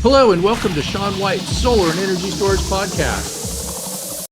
Hello and welcome to Sean White's Solar and Energy Storage Podcast.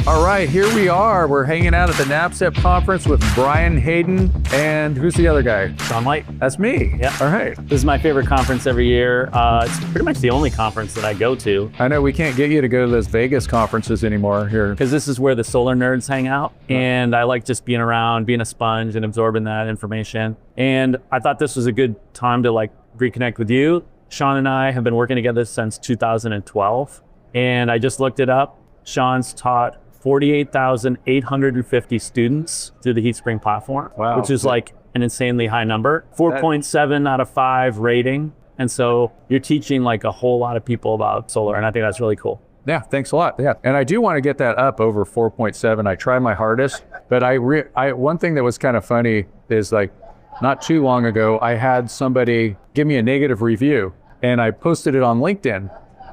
All right, here we are. We're hanging out at the NABCEP conference with Brian Hayden, and who's the other guy? Sean White. That's me. Yeah. All right. This is my favorite conference every year. It's pretty much the only conference that I go to. I know we can't get you to go to those Vegas conferences anymore here. Because this is where the solar nerds hang out. And I like just being around, being a sponge and absorbing that information. And I thought this was a good time to reconnect with you. Sean and I have been working together since 2012. And I just looked it up. Sean's taught 48,850 students through the HeatSpring platform, wow, which is like an insanely high number. 4.7 out of 5 rating. And so you're teaching like a whole lot of people about solar, and I think that's really cool. Yeah, thanks a lot. Yeah, and I do want to get that up over 4.7. I try my hardest, but one thing that was kind of funny is not too long ago, I had somebody give me a negative review, and I posted it on LinkedIn.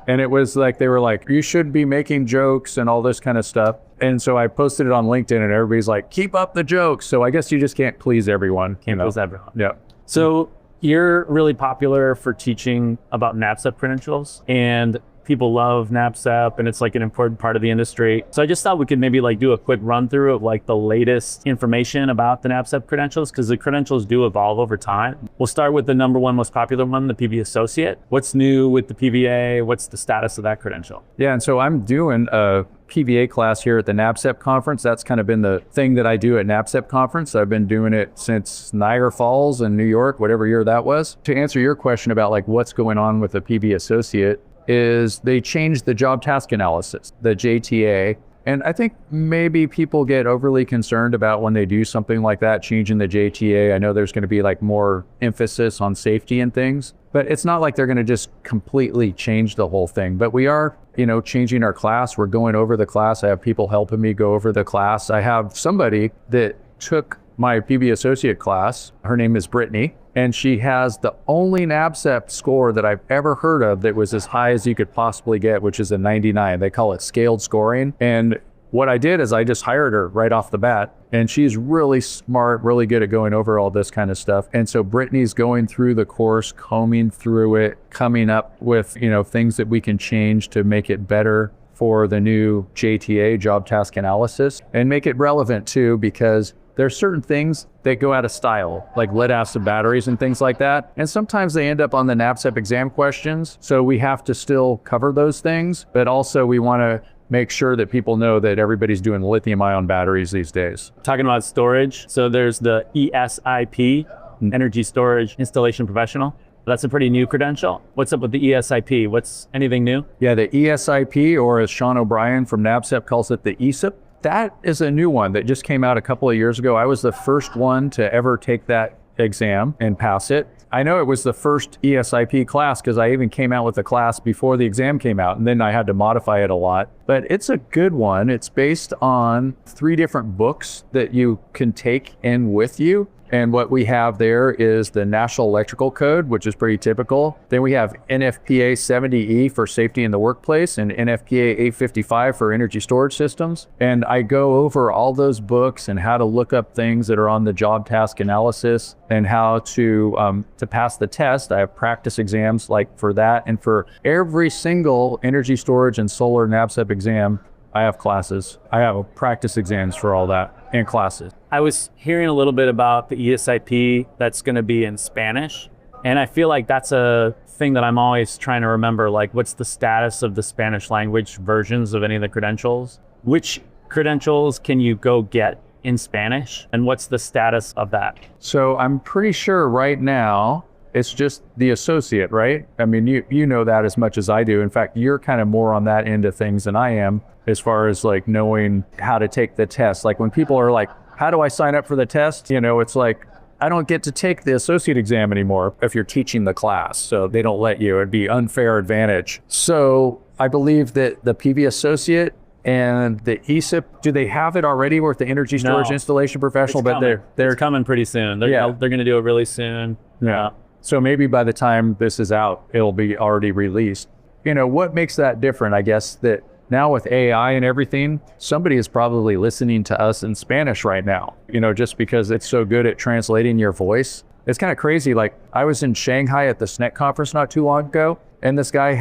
And it was they were like, you should be making jokes and all this kind of stuff. And so I posted it on LinkedIn and everybody's like, keep up the jokes. So I guess you just can't please everyone. Can't please everyone. Yeah. So you're really popular for teaching about NABCEP credentials, and people love NABCEP, and it's like an important part of the industry. So I just thought we could maybe do a quick run through of the latest information about the NABCEP credentials, because the credentials do evolve over time. We'll start with the number one most popular one, the PV Associate. What's new with the PVA? What's the status of that credential? Yeah, and so I'm doing a PVA class here at the NABCEP conference. That's kind of been the thing that I do at NABCEP conference. I've been doing it since Niagara Falls in New York, whatever year that was. To answer your question about what's going on with the PV Associate, is they changed the job task analysis, the JTA. And I think maybe people get overly concerned about when they do something like that, changing the JTA. I know there's going to be more emphasis on safety and things, but it's not like they're going to just completely change the whole thing. But we are, changing our class. We're going over the class. I have people helping me go over the class. I have somebody that took my PV Associate class. Her name is Brittany. And she has the only NABCEP score that I've ever heard of that was as high as you could possibly get, which is a 99. They call it scaled scoring. And what I did is I just hired her right off the bat. And she's really smart, really good at going over all this kind of stuff. And so Brittany's going through the course, combing through it, coming up with, things that we can change to make it better for the new JTA, job task analysis, and make it relevant too, because there's certain things that go out of style, like lead acid batteries and things like that. And sometimes they end up on the NABCEP exam questions. So we have to still cover those things, but also we want to make sure that people know that everybody's doing lithium ion batteries these days. Talking about storage, so there's the ESIP, Energy Storage Installation Professional. That's a pretty new credential. What's up with the ESIP? What's anything new? Yeah, the ESIP, or as Sean O'Brien from NABCEP calls it, the ESIP. That is a new one that just came out a couple of years ago. I was the first one to ever take that exam and pass it. I know it was the first ESIP class because I even came out with the class before the exam came out, and then I had to modify it a lot. But it's a good one. It's based on 3 different books that you can take in with you. And what we have there is the National Electrical Code, which is pretty typical. Then we have NFPA 70E for safety in the workplace and NFPA 855 for energy storage systems. And I go over all those books and how to look up things that are on the job task analysis and how to pass the test. I have practice exams for that. And for every single energy storage and solar NABCEP exam, I have classes. I have practice exams for all that and classes. I was hearing a little bit about the ESIP that's going to be in Spanish. And I feel like that's a thing that I'm always trying to remember, what's the status of the Spanish language versions of any of the credentials? Which credentials can you go get in Spanish? And what's the status of that? So I'm pretty sure right now, it's just the associate, right? I mean, you know that as much as I do. In fact, you're kind of more on that end of things than I am as far as knowing how to take the test. When people are like, how do I sign up for the test? It's I don't get to take the associate exam anymore if you're teaching the class. So they don't let you. It'd be unfair advantage. So I believe that the PV Associate and the ESIP, do they have it already with the Energy Storage Installation Professional? They're coming pretty soon. They're going to do it really soon. Yeah. So maybe by the time this is out, it'll be already released. What makes that different? I guess that now with AI and everything, somebody is probably listening to us in Spanish right now, just because it's so good at translating your voice. It's kind of crazy. Like I was in Shanghai at the SNET conference not too long ago, and this guy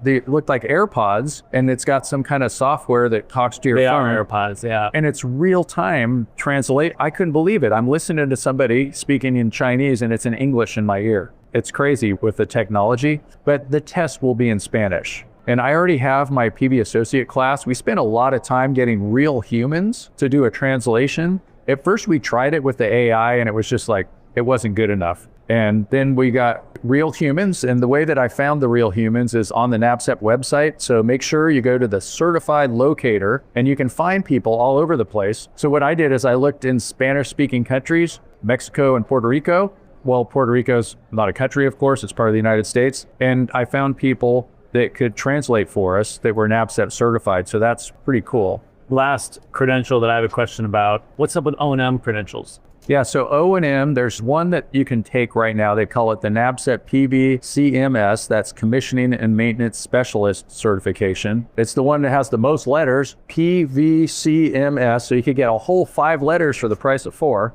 they looked like AirPods, and it's got some kind of software that talks to your They phone. are AirPods, yeah. And it's real time translate. I couldn't believe it. I'm listening to somebody speaking in Chinese and it's in English in my ear. It's crazy with the technology, but the test will be in Spanish. And I already have my PV associate class. We spent a lot of time getting real humans to do a translation. At first we tried it with the AI and it was just like, it wasn't good enough. And then we got real humans. And the way that I found the real humans is on the NABCEP website. So make sure you go to the certified locator and you can find people all over the place. So what I did is I looked in Spanish speaking countries, Mexico and Puerto Rico. Well, Puerto Rico's not a country, of course, it's part of the United States. And I found people that could translate for us that were NABCEP certified. So that's pretty cool. Last credential that I have a question about, what's up with O&M credentials? Yeah, so O&M, there's one that you can take right now. They call it the NABCEP PV-CMS. That's Commissioning and Maintenance Specialist Certification. It's the one that has the most letters, PV-CMS. So you could get a whole 5 letters for the price of 4.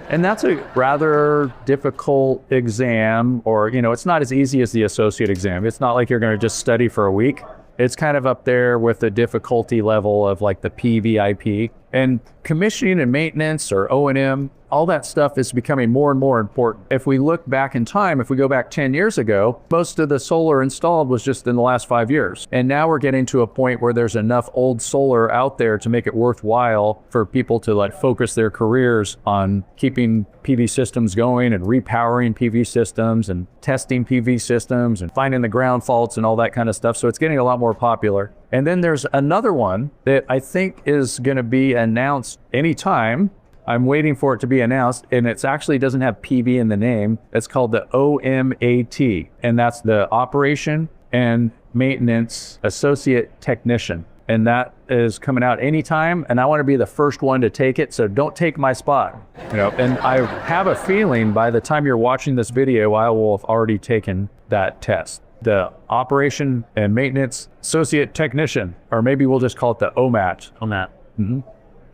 And that's a rather difficult exam, or, it's not as easy as the associate exam. It's not like you're going to just study for a week. It's kind of up there with the difficulty level of like the PVIP. And commissioning and maintenance, or O&M, all that stuff is becoming more and more important. If we look back in time, if we go back 10 years ago, most of the solar installed was just in the last 5 years. And now we're getting to a point where there's enough old solar out there to make it worthwhile for people to like focus their careers on keeping PV systems going and repowering PV systems and testing PV systems and finding the ground faults and all that kind of stuff. So it's getting a lot more popular. And then there's another one that I think is going to be announced anytime. I'm waiting for it to be announced, and it actually doesn't have PV in the name. It's called the OMAT, and that's the Operation and Maintenance Associate Technician. And that is coming out anytime, and I want to be the first one to take it, so don't take my spot. And I have a feeling by the time you're watching this video, I will have already taken that test. The Operation and Maintenance Associate Technician, or maybe we'll just call it the OMAT. OMAT. Mm-hmm.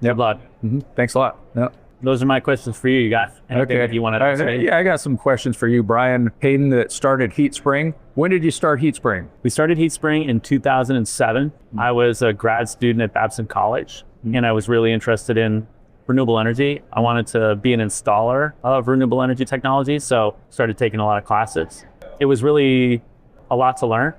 Good luck. Mm-hmm. Thanks a lot. Yep. Those are my questions for you. You got anything that you want to say? Yeah, I got some questions for you, Brian Hayden, that started HeatSpring. When did you start HeatSpring? We started HeatSpring in 2007. I was a grad student at Babson College, and I was really interested in renewable energy. I wanted to be an installer of renewable energy technology, so started taking a lot of classes. It was really a lot to learn,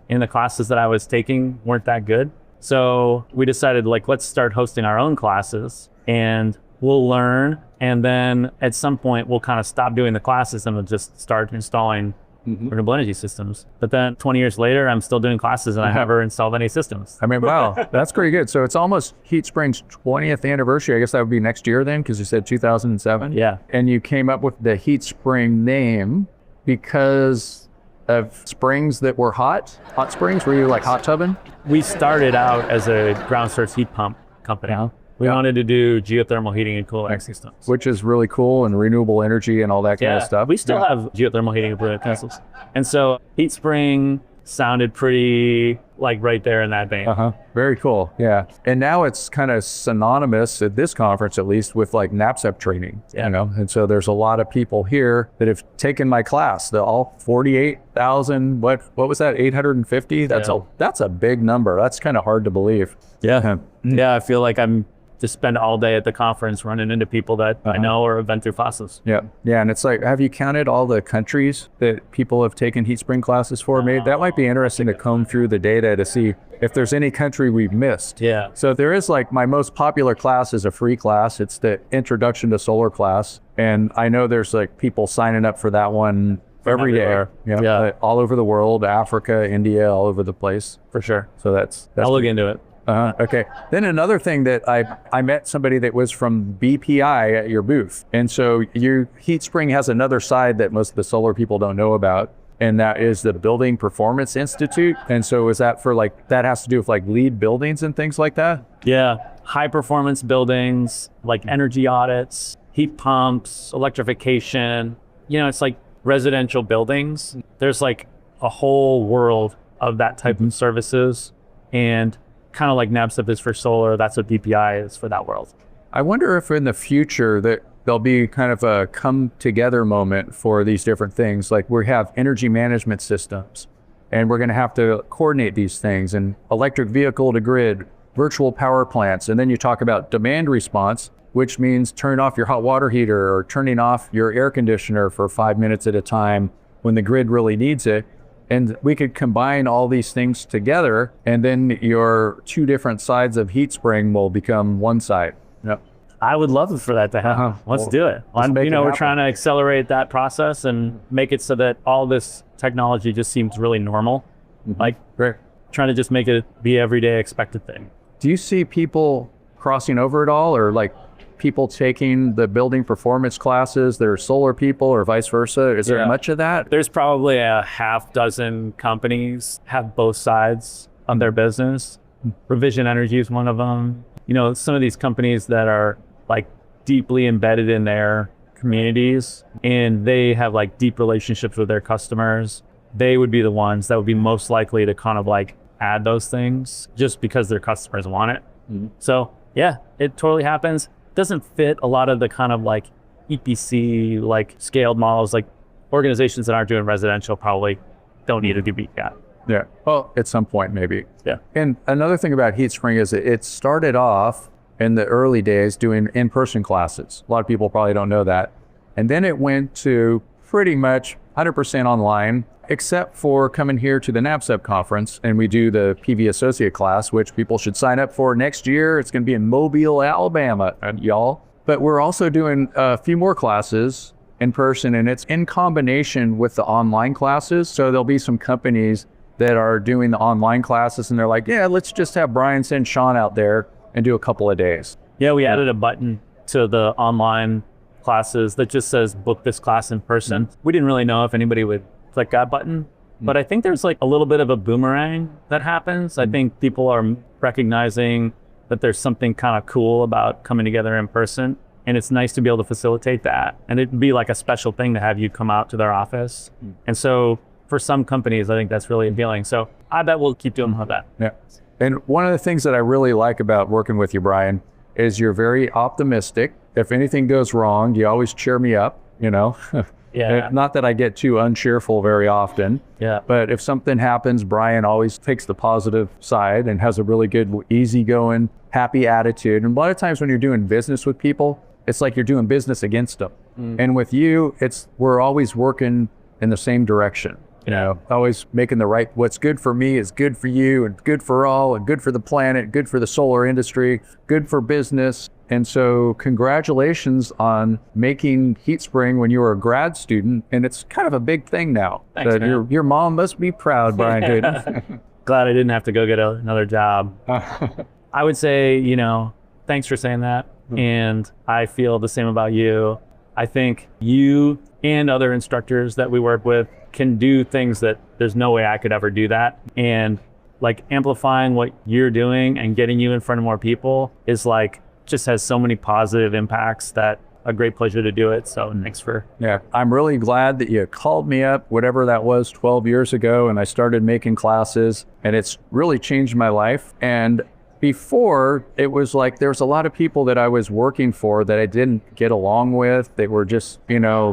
and the classes that I was taking weren't that good. So we decided, let's start hosting our own classes, and we'll learn, and then at some point we'll kind of stop doing the classes and we'll just start installing renewable energy systems. But then 20 years later, I'm still doing classes and I never installed any systems. I mean, wow, that's pretty good. So it's almost HeatSpring's 20th anniversary. I guess that would be next year then, because you said 2007. Yeah. And you came up with the HeatSpring name because of springs that were hot springs? Were you like hot tubbing? We started out as a ground source heat pump company. Yeah. We wanted to do geothermal heating and cooling systems. Which is really cool, and renewable energy and all that kind of stuff. We still have geothermal heating and cooling systems. And so HeatSpring sounded pretty right there in that vein. Very cool. Yeah. And now it's kind of synonymous at this conference, at least, with NABCEP training. And so there's a lot of people here that have taken my class. All 48,000, what was that, 850? That's a big number. That's kind of hard to believe. Yeah. Yeah, I feel like I'm just spend all day at the conference running into people that I know or have been through classes. Yeah. Yeah. And it's have you counted all the countries that people have taken HeatSpring classes for? Maybe that might be interesting to comb through the data to see if there's any country we've missed. Yeah. So there is my most popular class is a free class. It's the Introduction to Solar class. And I know there's people signing up for that one every day. Yeah. All over the world, Africa, India, all over the place. For sure. So that's I'll look into it. Okay. Then another thing that I met somebody that was from BPI at your booth. And so HeatSpring has another side that most of the solar people don't know about, and that is the Building Performance Institute. And so is that for that has to do with LEED buildings and things like that? Yeah. High performance buildings, energy audits, heat pumps, electrification. It's residential buildings. There's a whole world of that type of services. And kind of like NABCEP is for solar, that's what BPI is for that world. I wonder if in the future that there'll be kind of a come together moment for these different things. Like we have energy management systems, and we're going to have to coordinate these things, and electric vehicle to grid, virtual power plants. And then you talk about demand response, which means turning off your hot water heater or turning off your air conditioner for 5 minutes at a time when the grid really needs it. And we could combine all these things together, and then your two different sides of HeatSpring will become one side. Yep. I would love for that to happen. Let's do it. We're trying to accelerate that process and make it so that all this technology just seems really normal. Like trying to just make it be everyday expected thing. Do you see people crossing over at all, or like people taking the building performance classes, they're solar people, or vice versa? Is there much of that? There's probably a half dozen companies have both sides of their business. Revision Energy is one of them. Some of these companies that are like deeply embedded in their communities and they have like deep relationships with their customers, they would be the ones that would be most likely to kind of like add those things just because their customers want it. So yeah, it totally happens. Doesn't fit a lot of the kind of like EPC, like scaled models. Like organizations that aren't doing residential probably don't need it to be yet. Yeah, well, at some point maybe. Yeah. And another thing about HeatSpring is it started off in the early days doing in-person classes. A lot of people probably don't know that. And then it went to pretty much 100% online, except for coming here to the NABCEP conference, and we do the PV Associate class, which people should sign up for next year. It's going to be in Mobile, Alabama, y'all. But we're also doing a few more classes in person, and it's in combination with the online classes. So there'll be some companies that are doing the online classes, and they're like, yeah, let's just have Brian send Sean out there and do a couple of days. Yeah, we added a button to the online classes that just says book this class in person. We didn't really know if anybody would click that button, but I think there's like a little bit of a boomerang that happens. I think people are recognizing that there's something kind of cool about coming together in person, and it's nice to be able to facilitate that. And it'd be like a special thing to have you come out to their office. And so for some companies, I think that's really appealing. So I bet we'll keep doing that. Yeah. And one of the things that I really like about working with you, Brian, is you're very optimistic. If anything goes wrong, you always cheer me up, Yeah. Not that I get too uncheerful very often. Yeah. But if something happens, Brian always takes the positive side and has a really good, easygoing, happy attitude. And a lot of times when you're doing business with people, it's like you're doing business against them. And with you, we're always working in the same direction. Always making what's good for me is good for you, and good for all, and good for the planet, good for the solar industry, good for business. And so congratulations on making HeatSpring when you were a grad student. And it's kind of a big thing now. Thanks, man. Your mom must be proud, Brian Hayden. Glad I didn't have to go get another job. I would say, thanks for saying that. And I feel the same about you. I think you and other instructors that we work with can do things that there's no way I could ever do that. And like amplifying what you're doing and getting you in front of more people is like, just has so many positive impacts that a great pleasure to do it. So thanks for. Yeah, I'm really glad that you called me up, whatever that was 12 years ago, and I started making classes, and it's really changed my life. And before, it was like there was a lot of people that I was working for that I didn't get along with. They were just,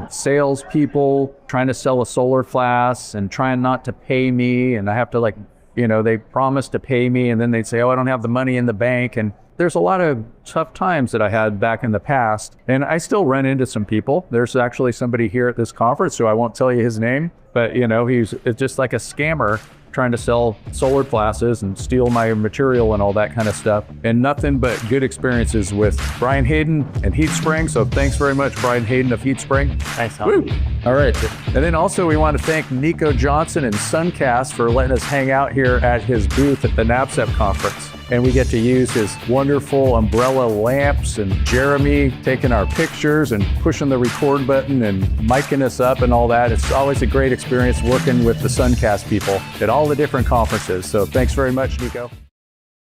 salespeople trying to sell a solar class and trying not to pay me. And I have to they promised to pay me, and then they'd say, oh, I don't have the money in the bank. And there's a lot of tough times that I had back in the past, and I still run into some people. There's actually somebody here at this conference, so I won't tell you his name, but he's just like a scammer trying to sell solar classes and steal my material and all that kind of stuff. And nothing but good experiences with Brian Hayden and HeatSpring. So thanks very much, Brian Hayden of HeatSpring. Thanks, Woo. All right. And then also we want to thank Nico Johnson and SunCast for letting us hang out here at his booth at the NABCEP conference. And we get to use his wonderful umbrella lamps, and Jeremy taking our pictures and pushing the record button and micing us up and all that. It's always a great experience working with the SunCast people at all the different conferences. So thanks very much, Nico.